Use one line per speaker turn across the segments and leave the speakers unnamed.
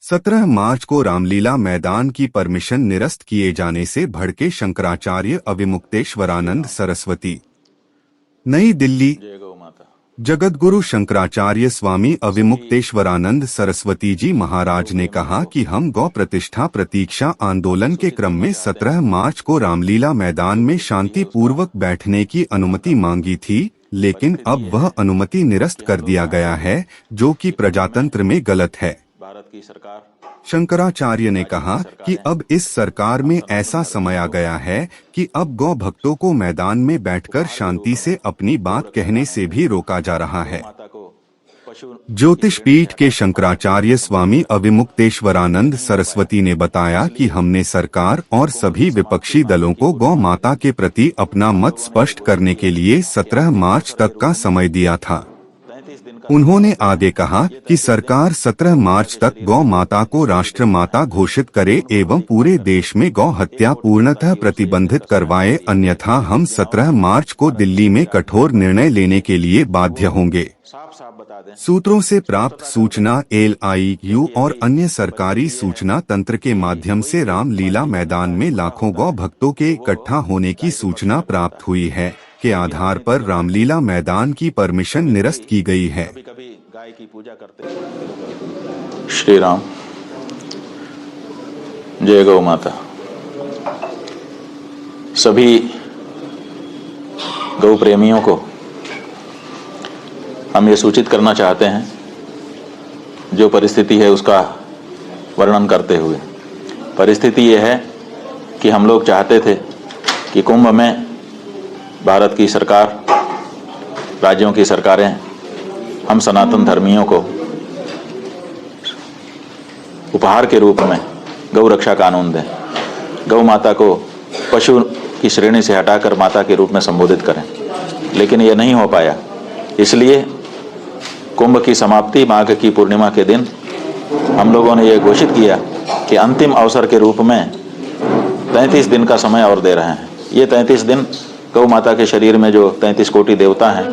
17 मार्च को रामलीला मैदान की परमिशन निरस्त किए जाने से भड़के शंकराचार्य अविमुक्तेश्वरानंद सरस्वती। नई दिल्ली।
जय गौ माता।
जगतगुरु शंकराचार्य स्वामी अविमुक्तेश्वरानंद सरस्वती जी महाराज ने कहा कि हम गौ प्रतिष्ठा प्रतीक्षा आंदोलन के क्रम में 17 मार्च को रामलीला मैदान में शांतिपूर्वक बैठने की अनुमति मांगी थी, लेकिन अब वह अनुमति निरस्त कर दिया गया है, जो कि प्रजातंत्र में गलत है।
भारत की सरकार
शंकराचार्य ने कहा कि अब इस सरकार में ऐसा समय आ गया है कि अब गौ भक्तों को मैदान में बैठकर शांति से अपनी बात कहने से भी रोका जा रहा है। ज्योतिष पीठ के शंकराचार्य स्वामी अविमुक्तेश्वरानंद सरस्वती ने बताया कि हमने सरकार और सभी विपक्षी दलों को गौ माता के प्रति अपना मत स्पष्ट करने के लिए 17 मार्च तक का समय दिया था। उन्होंने आगे कहा कि सरकार 17 मार्च तक गौ माता को राष्ट्र माता घोषित करे एवं पूरे देश में गौ हत्या पूर्णतः प्रतिबंधित करवाए, अन्यथा हम 17 मार्च को दिल्ली में कठोर निर्णय लेने के लिए बाध्य होंगे। सूत्रों से प्राप्त सूचना LIU और अन्य सरकारी सूचना तंत्र के माध्यम से रामलीला मैदान में लाखों गौ भक्तों के इकट्ठा होने की सूचना प्राप्त हुई है, के आधार पर रामलीला मैदान की परमिशन निरस्त की गई है।
कभी गाय की पूजा करते। श्री राम। जय गौ माता। सभी गौ प्रेमियों को हम ये सूचित करना चाहते हैं, जो परिस्थिति है उसका वर्णन करते हुए। परिस्थिति ये है कि हम लोग चाहते थे कि कुंभ में भारत की सरकार, राज्यों की सरकारें हम सनातन धर्मियों को उपहार के रूप में गौ रक्षा कानून दें, गौ माता को पशु की श्रेणी से हटाकर माता के रूप में संबोधित करें, लेकिन यह नहीं हो पाया। इसलिए कुंभ की समाप्ति माघ की पूर्णिमा के दिन हम लोगों ने यह घोषित किया कि अंतिम अवसर के रूप में 33 दिन का समय और दे रहे हैं। ये 33 दिन गौ माता के शरीर में जो 33 कोटि देवता हैं,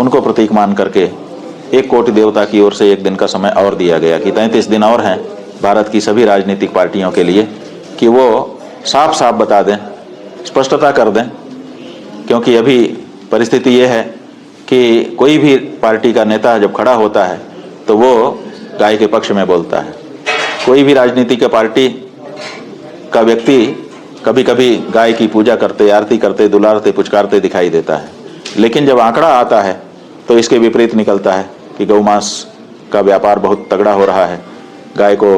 उनको प्रतीक मान करके 1 कोटि देवता की ओर से 1 दिन का समय और दिया गया कि 33 दिन और हैं भारत की सभी राजनीतिक पार्टियों के लिए, कि वो साफ साफ बता दें, स्पष्टता कर दें। क्योंकि अभी परिस्थिति ये है कि कोई भी पार्टी का नेता जब खड़ा होता है तो वो गाय के पक्ष में बोलता है। कोई भी राजनीतिक पार्टी का व्यक्ति कभी कभी गाय की पूजा करते, आरती करते, दुलारते, पुचकारते दिखाई देता है, लेकिन जब आंकड़ा आता है तो इसके विपरीत निकलता है कि गौमांस का व्यापार बहुत तगड़ा हो रहा है, गाय को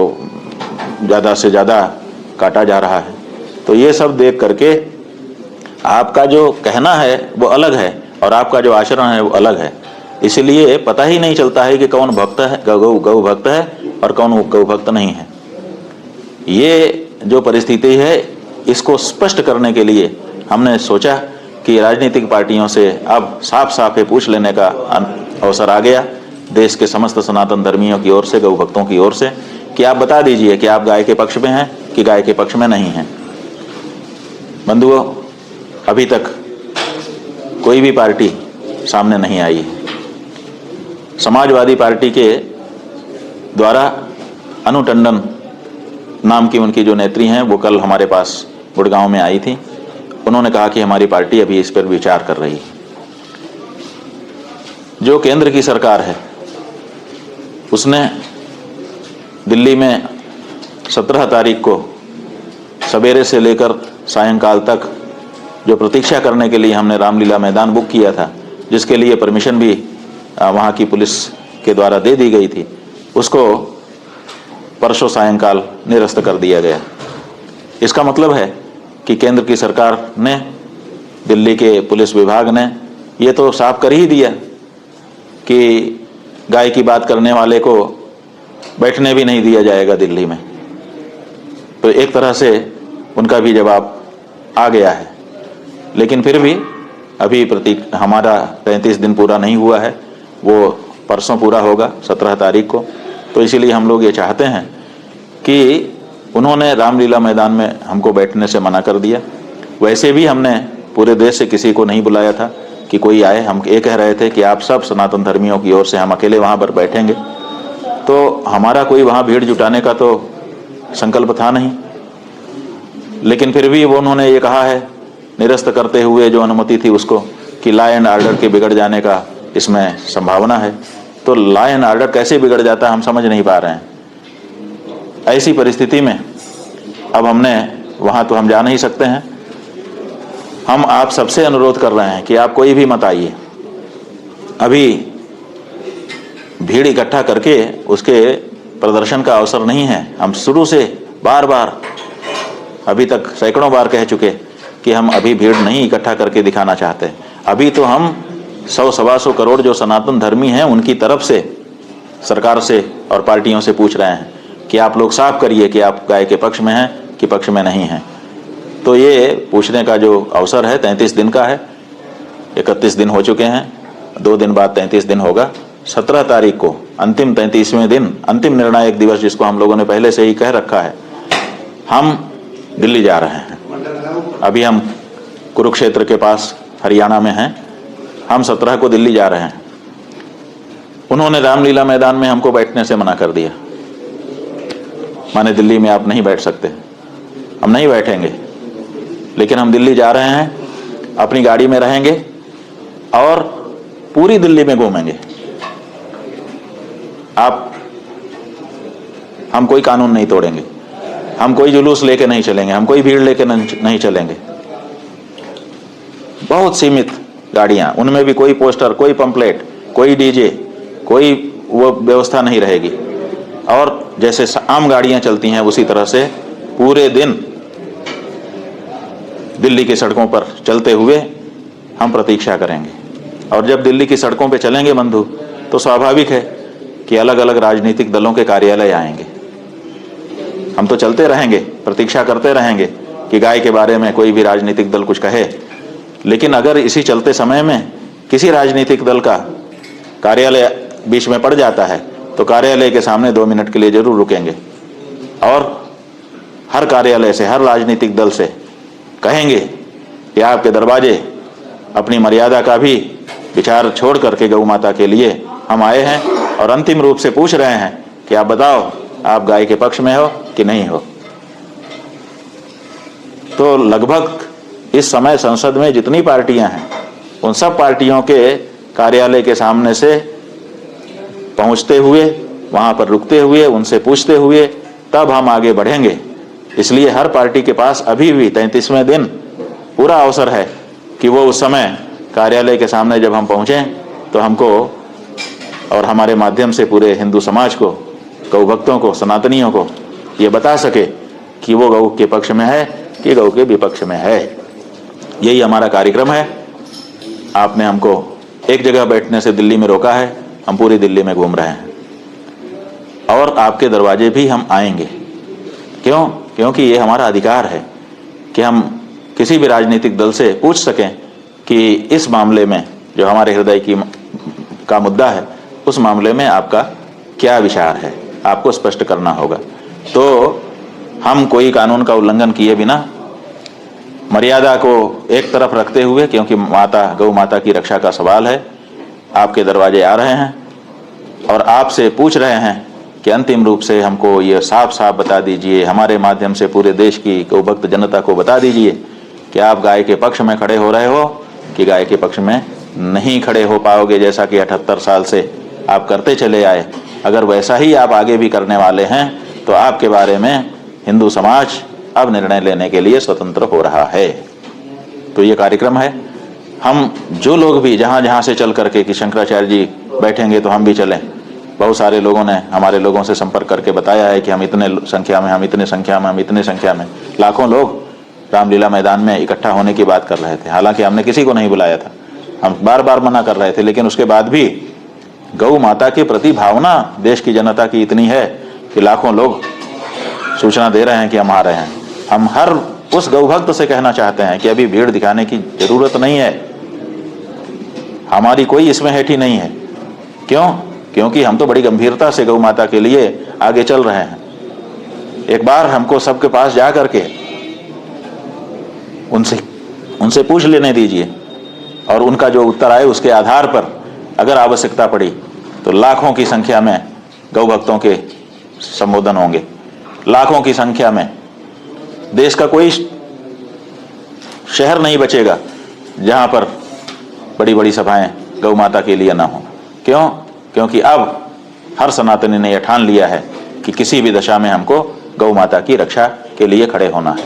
ज़्यादा से ज़्यादा काटा जा रहा है। तो ये सब देख करके आपका जो कहना है वो अलग है और आपका जो आचरण है वो अलग है। इसलिए पता ही नहीं चलता है कि कौन भक्त है, गौ भक्त है और कौन गौ भक्त नहीं है। ये जो परिस्थिति है, इसको स्पष्ट करने के लिए हमने सोचा कि राजनीतिक पार्टियों से अब साफ साफ ये पूछ लेने का अवसर आ गया, देश के समस्त सनातन धर्मियों की ओर से, गौ भक्तों की ओर से, कि आप बता दीजिए कि आप गाय के पक्ष में हैं कि गाय के पक्ष में नहीं हैं। बंधुओं, अभी तक कोई भी पार्टी सामने नहीं आई है। समाजवादी पार्टी के द्वारा अनु टंडन नाम की उनकी जो नेत्री हैं, वो कल हमारे पास गुड़गांव में आई थी। उन्होंने कहा कि हमारी पार्टी अभी इस पर विचार कर रही है। जो केंद्र की सरकार है उसने दिल्ली में 17 तारीख को सवेरे से लेकर सायंकाल तक जो प्रतीक्षा करने के लिए हमने रामलीला मैदान बुक किया था, जिसके लिए परमिशन भी वहाँ की पुलिस के द्वारा दे दी गई थी, उसको परसों सायंकाल निरस्त कर दिया गया। इसका मतलब है कि केंद्र की सरकार ने, दिल्ली के पुलिस विभाग ने ये तो साफ कर ही दिया कि गाय की बात करने वाले को बैठने भी नहीं दिया जाएगा दिल्ली में। तो एक तरह से उनका भी जवाब आ गया है। लेकिन फिर भी अभी हमारा 33 दिन पूरा नहीं हुआ है, वो परसों पूरा होगा 17 तारीख को। तो इसीलिए हम लोग ये चाहते हैं कि उन्होंने रामलीला मैदान में हमको बैठने से मना कर दिया। वैसे भी हमने पूरे देश से किसी को नहीं बुलाया था कि कोई आए। हम ये कह रहे थे कि आप सब सनातन धर्मियों की ओर से हम अकेले वहाँ पर बैठेंगे तो हमारा कोई वहाँ भीड़ जुटाने का तो संकल्प था नहीं, लेकिन फिर भी वो उन्होंने ये कहा है निरस्त करते हुए जो अनुमति थी उसको कि लॉ एंड ऑर्डर के बिगड़ जाने का इसमें संभावना है। तो लॉ एंड ऑर्डर कैसे बिगड़ जाता है हम समझ नहीं पा रहे हैं। ऐसी परिस्थिति में अब हमने वहाँ तो हम जा नहीं सकते हैं, हम आप सबसे अनुरोध कर रहे हैं कि आप कोई भी मत आइए। अभी भीड़ इकट्ठा करके उसके प्रदर्शन का अवसर नहीं है। हम शुरू से बार बार अभी तक सैकड़ों बार कह चुके कि हम अभी भीड़ नहीं इकट्ठा करके दिखाना चाहते। अभी तो हम 100-125 करोड़ जो सनातन धर्मी हैं उनकी तरफ से सरकार से और पार्टियों से पूछ रहे हैं कि आप लोग साफ करिए कि आप गाय के पक्ष में हैं कि पक्ष में नहीं हैं। तो ये पूछने का जो अवसर है 33 दिन का है। 31 दिन हो चुके हैं, 2 दिन बाद 33 दिन होगा। 17 तारीख को अंतिम 33वें दिन, अंतिम निर्णायक दिवस जिसको हम लोगों ने पहले से ही कह रखा है, हम दिल्ली जा रहे हैं। अभी हम कुरुक्षेत्र के पास हरियाणा में हैं, हम 17 को दिल्ली जा रहे हैं। उन्होंने रामलीला मैदान में हमको बैठने से मना कर दिया, माने दिल्ली में आप नहीं बैठ सकते। हम नहीं बैठेंगे, लेकिन हम दिल्ली जा रहे हैं, अपनी गाड़ी में रहेंगे और पूरी दिल्ली में घूमेंगे। हम कोई कानून नहीं तोड़ेंगे, हम कोई जुलूस लेके नहीं चलेंगे, हम कोई भीड़ लेके नहीं चलेंगे। बहुत सीमित गाड़ियां, उनमें भी कोई पोस्टर, कोई पंपलेट, कोई डीजे, कोई वो व्यवस्था नहीं रहेगी। और जैसे आम गाड़ियां चलती हैं उसी तरह से पूरे दिन दिल्ली की सड़कों पर चलते हुए हम प्रतीक्षा करेंगे। और जब दिल्ली की सड़कों पे चलेंगे बंधु, तो स्वाभाविक है कि अलग अलग राजनीतिक दलों के कार्यालय आएंगे। हम तो चलते रहेंगे, प्रतीक्षा करते रहेंगे कि गाय के बारे में कोई भी राजनीतिक दल कुछ कहे, लेकिन अगर इसी चलते समय में किसी राजनीतिक दल का कार्यालय बीच में पड़ जाता है तो कार्यालय के सामने 2 मिनट के लिए जरूर रुकेंगे और हर कार्यालय से, हर राजनीतिक दल से कहेंगे कि आपके दरवाजे अपनी मर्यादा का भी विचार छोड़ करके गौ माता के लिए हम आए हैं और अंतिम रूप से पूछ रहे हैं कि आप बताओ, आप गाय के पक्ष में हो कि नहीं हो। तो लगभग इस समय संसद में जितनी पार्टियां हैं उन सब पार्टियों के कार्यालय के सामने से पहुंचते हुए, वहां पर रुकते हुए, उनसे पूछते हुए तब हम आगे बढ़ेंगे। इसलिए हर पार्टी के पास अभी भी 33वें दिन पूरा अवसर है कि वो उस समय कार्यालय के सामने जब हम पहुंचें तो हमको और हमारे माध्यम से पूरे हिंदू समाज को, गौ भक्तों को, सनातनियों को ये बता सके कि वो गौ के पक्ष में है कि गौ के विपक्ष में है। यही हमारा कार्यक्रम है। आपने हमको एक जगह बैठने से दिल्ली में रोका है, हम पूरी दिल्ली में घूम रहे हैं और आपके दरवाजे भी हम आएंगे। क्यों? क्योंकि ये हमारा अधिकार है कि हम किसी भी राजनीतिक दल से पूछ सकें कि इस मामले में जो हमारे हृदय का मुद्दा है, उस मामले में आपका क्या विचार है, आपको स्पष्ट करना होगा। तो हम कोई कानून का उल्लंघन किए बिना, मर्यादा को एक तरफ रखते हुए, क्योंकि गौ माता की रक्षा का सवाल है, आपके दरवाजे आ रहे हैं और आपसे पूछ रहे हैं कि अंतिम रूप से हमको ये साफ साफ बता दीजिए, हमारे माध्यम से पूरे देश की गौ भक्त जनता को बता दीजिए कि आप गाय के पक्ष में खड़े हो रहे हो कि गाय के पक्ष में नहीं खड़े हो पाओगे, जैसा कि 78 साल से आप करते चले आए। अगर वैसा ही आप आगे भी करने वाले हैं तो आपके बारे में हिंदू समाज अब निर्णय लेने के लिए स्वतंत्र हो रहा है। तो ये कार्यक्रम है। हम जो लोग भी जहाँ जहाँ से चल करके कि शंकराचार्य जी बैठेंगे तो हम भी चलें, बहुत सारे लोगों ने हमारे लोगों से संपर्क करके बताया है कि हम इतने संख्या में, हम इतने संख्या में, हम इतने संख्या में, लाखों लोग रामलीला मैदान में इकट्ठा होने की बात कर रहे थे। हालांकि हमने किसी को नहीं बुलाया था, हम बार बार मना कर रहे थे, लेकिन उसके बाद भी गौ माता के प्रति भावना देश की जनता की इतनी है कि लाखों लोग सूचना दे रहे हैं कि हम आ रहे हैं। हम हर उस गौ भक्त से कहना चाहते हैं कि अभी भीड़ दिखाने की जरूरत नहीं है, हमारी कोई इसमें हेठी नहीं है। क्यों? क्योंकि हम तो बड़ी गंभीरता से गौ माता के लिए आगे चल रहे हैं। एक बार हमको सबके पास जा करके उनसे पूछ लेने दीजिए और उनका जो उत्तर आए उसके आधार पर अगर आवश्यकता पड़ी तो लाखों की संख्या में गौ भक्तों के संबोधन होंगे, लाखों की संख्या में। देश का कोई शहर नहीं बचेगा जहां पर बड़ी बड़ी सभाएं गौ माता के लिए ना हो। क्यों? क्योंकि अब हर सनातनी ने यह ठान लिया है कि किसी भी दशा में हमको गौ माता की रक्षा के लिए खड़े होना है।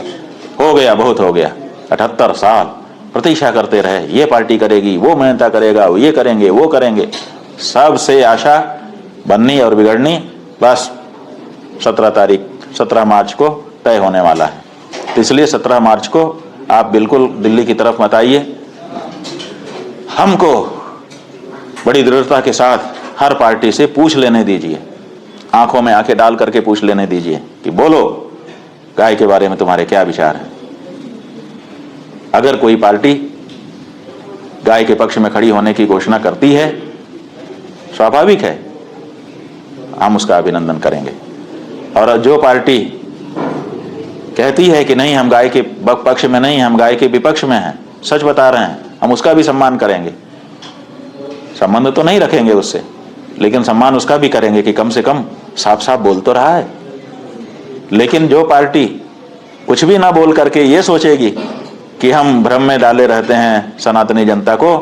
हो गया, बहुत हो गया। 78 साल प्रतीक्षा करते रहे, ये पार्टी करेगी, वो मेहनता करेगा, ये करेंगे, वो करेंगे। सबसे आशा बननी और बिगड़नी बस 17 मार्च को तय होने वाला है। तो इसलिए 17 मार्च को आप बिल्कुल दिल्ली की तरफ मत आइए। हमको बड़ी दृढ़ता के साथ हर पार्टी से पूछ लेने दीजिए, आंखों में आंखें डाल करके पूछ लेने दीजिए कि बोलो गाय के बारे में तुम्हारे क्या विचार हैं। अगर कोई पार्टी गाय के पक्ष में खड़ी होने की घोषणा करती है, स्वाभाविक है हम उसका अभिनंदन करेंगे। और जो पार्टी कहती है कि नहीं हम गाय के पक्ष में नहीं, हम गाय के विपक्ष में हैं, सच बता रहे हैं, हम उसका भी सम्मान करेंगे। संबंध तो नहीं रखेंगे उससे, लेकिन सम्मान उसका भी करेंगे कि कम से कम साफ साफ बोल तो रहा है। लेकिन जो पार्टी कुछ भी ना बोल करके ये सोचेगी कि हम भ्रम में डाले रहते हैं सनातनी जनता को,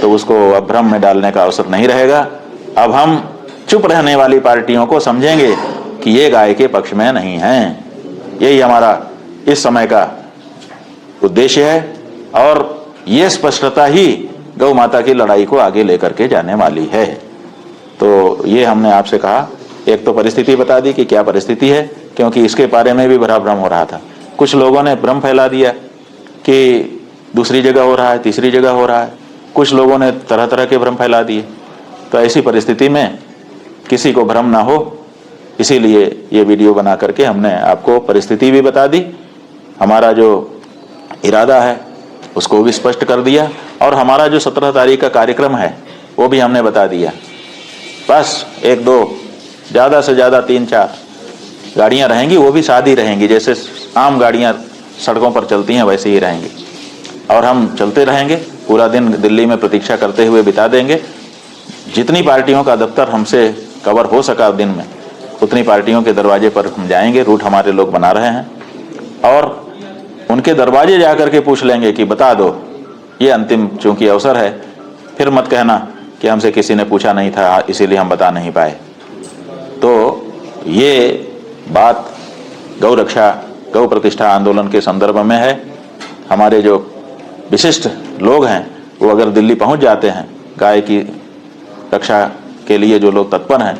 तो उसको अब भ्रम में डालने का अवसर नहीं रहेगा। अब हम चुप रहने वाली पार्टियों को समझेंगे कि ये गाय के पक्ष में नहीं हैं। यही हमारा इस समय का उद्देश्य है और ये स्पष्टता ही गौ माता की लड़ाई को आगे लेकर के जाने वाली है। तो ये हमने आपसे कहा, एक तो परिस्थिति बता दी कि क्या परिस्थिति है, क्योंकि इसके बारे में भी बड़ा भ्रम हो रहा था। कुछ लोगों ने भ्रम फैला दिया कि दूसरी जगह हो रहा है, तीसरी जगह हो रहा है। कुछ लोगों ने तरह तरह के भ्रम फैला दिए। तो ऐसी परिस्थिति में किसी को भ्रम ना हो, इसीलिए ये वीडियो बना करके हमने आपको परिस्थिति भी बता दी, हमारा जो इरादा है उसको भी स्पष्ट कर दिया, और हमारा जो 17 तारीख का कार्यक्रम है वो भी हमने बता दिया। बस 1-2 ज़्यादा से ज़्यादा 3-4 गाड़ियाँ रहेंगी, वो भी सादी रहेंगी, जैसे आम गाड़ियाँ सड़कों पर चलती हैं वैसे ही रहेंगी। और हम चलते रहेंगे, पूरा दिन दिल्ली में प्रतीक्षा करते हुए बिता देंगे। जितनी पार्टियों का दफ्तर हमसे कवर हो सका दिन में, उतनी पार्टियों के दरवाजे पर हम जाएंगे। रूट हमारे लोग बना रहे हैं और उनके दरवाजे जा कर के पूछ लेंगे कि बता दो, ये अंतिम चूंकि अवसर है, फिर मत कहना कि हमसे किसी ने पूछा नहीं था इसीलिए हम बता नहीं पाए। तो ये बात गौ रक्षा, गौ प्रतिष्ठा आंदोलन के संदर्भ में है। हमारे जो विशिष्ट लोग हैं वो अगर दिल्ली पहुंच जाते हैं, गाय की रक्षा के लिए जो लोग तत्पर हैं,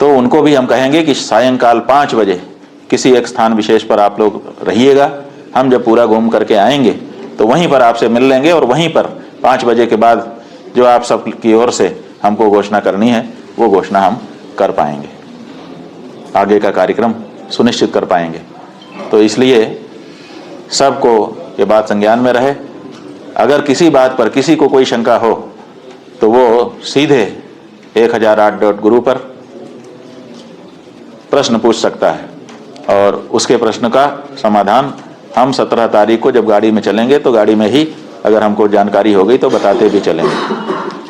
तो उनको भी हम कहेंगे कि सायंकाल 5 बजे किसी एक स्थान विशेष पर आप लोग रहिएगा। हम जब पूरा घूम करके आएंगे तो वहीं पर आपसे मिल लेंगे, और वहीं पर 5 बजे के बाद जो आप सब की ओर से हमको घोषणा करनी है वो घोषणा हम कर पाएंगे, आगे का कार्यक्रम सुनिश्चित कर पाएंगे। तो इसलिए सबको ये बात संज्ञान में रहे। अगर किसी बात पर किसी को कोई शंका हो तो वो सीधे 1008.guru पर प्रश्न पूछ सकता है, और उसके प्रश्न का समाधान हम 17 तारीख को जब गाड़ी में चलेंगे तो गाड़ी में ही अगर हमको जानकारी हो गई तो बताते भी चलेंगे।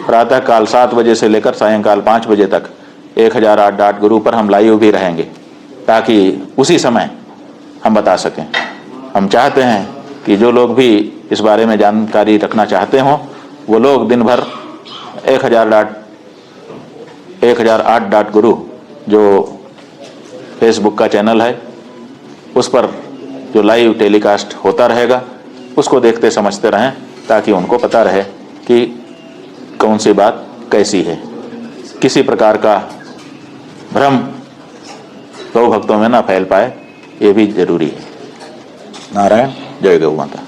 प्रातः काल 7 बजे से लेकर सायंकाल 5 बजे तक 1008.guru पर हम लाइव भी रहेंगे, ताकि उसी समय हम बता सकें। हम चाहते हैं कि जो लोग भी इस बारे में जानकारी रखना चाहते हों वो लोग दिन भर 1008.guru जो फेसबुक का चैनल है उस पर जो लाइव टेलीकास्ट होता रहेगा उसको देखते समझते रहें, ताकि उनको पता रहे कि कौन सी बात कैसी है। किसी प्रकार का भ्रम गौ भक्तों में ना फैल पाए, ये भी जरूरी है। नारायण, जय गौ माता।